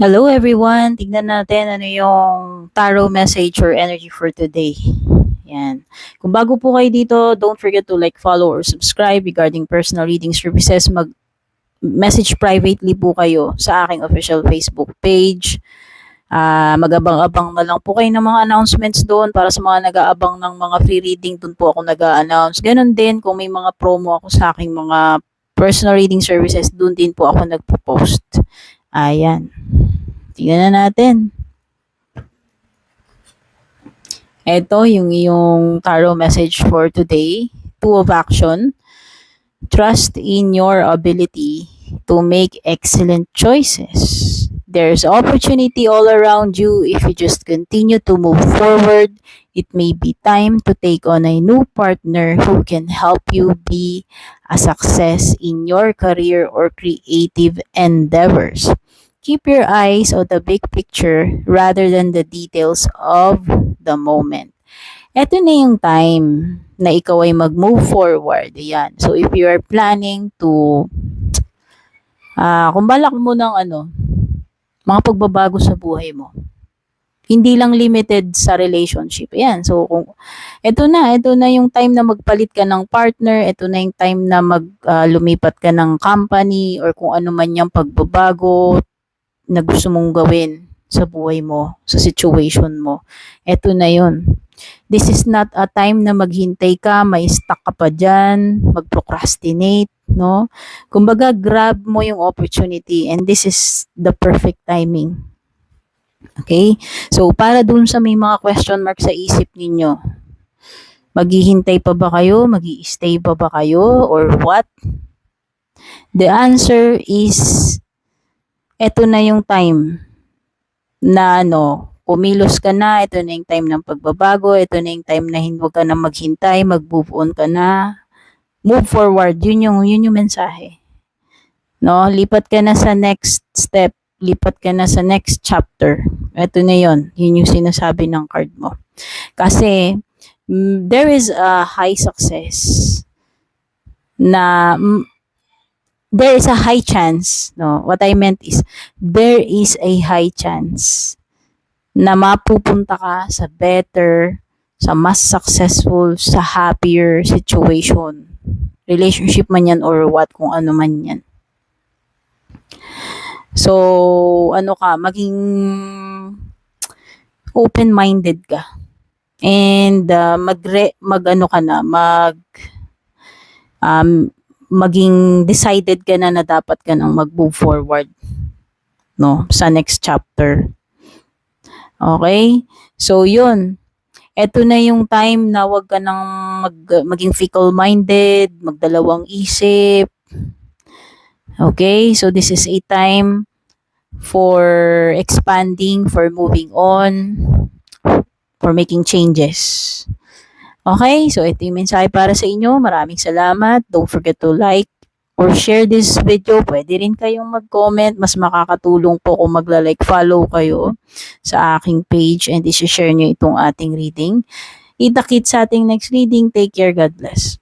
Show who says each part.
Speaker 1: Hello everyone! Tignan natin ano yung tarot message or energy for today. Yan. Kung bago po kayo dito, don't forget to like, follow, or subscribe regarding personal reading services. Message privately po kayo sa aking official Facebook page. Mag-abang-abang na lang po kayo ng mga announcements doon para sa mga nag-aabang ng mga free reading. Doon po ako nag-a-announce. Ganon din kung may mga promo ako sa aking mga personal reading services, doon din po ako nagpo-post. Ayan. Tingnan na natin. Ito yung iyong tarot message for today. Two of Action. Trust in your ability to make excellent choices. There's opportunity all around you if you just continue to move forward. It may be time to take on a new partner who can help you be a success in your career or creative endeavors. Keep your eyes on the big picture rather than the details of the moment. Ito na yung time na ikaw ay mag-move forward. Ayan. So, if you are planning to, kung balak mo ng mga pagbabago sa buhay mo, hindi lang limited sa relationship. Ayan. So, ito na yung time na magpalit ka ng partner, ito na yung time na lumipat ka ng company or kung ano man yung pagbabago na gusto mong gawin sa buhay mo, sa situation mo. Ito na yun. This is not a time na maghintay ka, may stuck ka pa dyan, mag-procrastinate, no? Kumbaga, grab mo yung opportunity and this is the perfect timing. Okay? So, para dun sa may mga question mark sa isip ninyo, maghihintay pa ba kayo? Mag-i-stay pa ba kayo? Or what? The answer is eto na yung time na kumilos ka na, ito na yung time ng pagbabago, ito na yung time na huwag ka na maghintay, mag-move on ka na, move forward, yun yung mensahe. No, lipat ka na sa next step, lipat ka na sa next chapter. Ito na yun yung sinasabi ng card mo. Kasi, there is a high success na there is a high chance, no? What I meant is, there is a high chance na mapupunta ka sa better, sa mas successful, sa happier situation. Relationship man yan or what, kung ano man yan. So, maging open-minded ka. And maging decided ka na dapat ka nang mag-move forward, no, sa next chapter. Okay? So, yun. Ito na yung time na wag ka nang maging fickle-minded, magdalawang isip. Okay? So, this is a time for expanding, for moving on, for making changes. Okay, so ito yung mensahe para sa inyo. Maraming salamat. Don't forget to like or share this video. Pwede rin kayong mag-comment. Mas makakatulong po kung magla-like, follow kayo sa aking page and i-share nyo itong ating reading. Kita-kits sa ating next reading. Take care. God bless.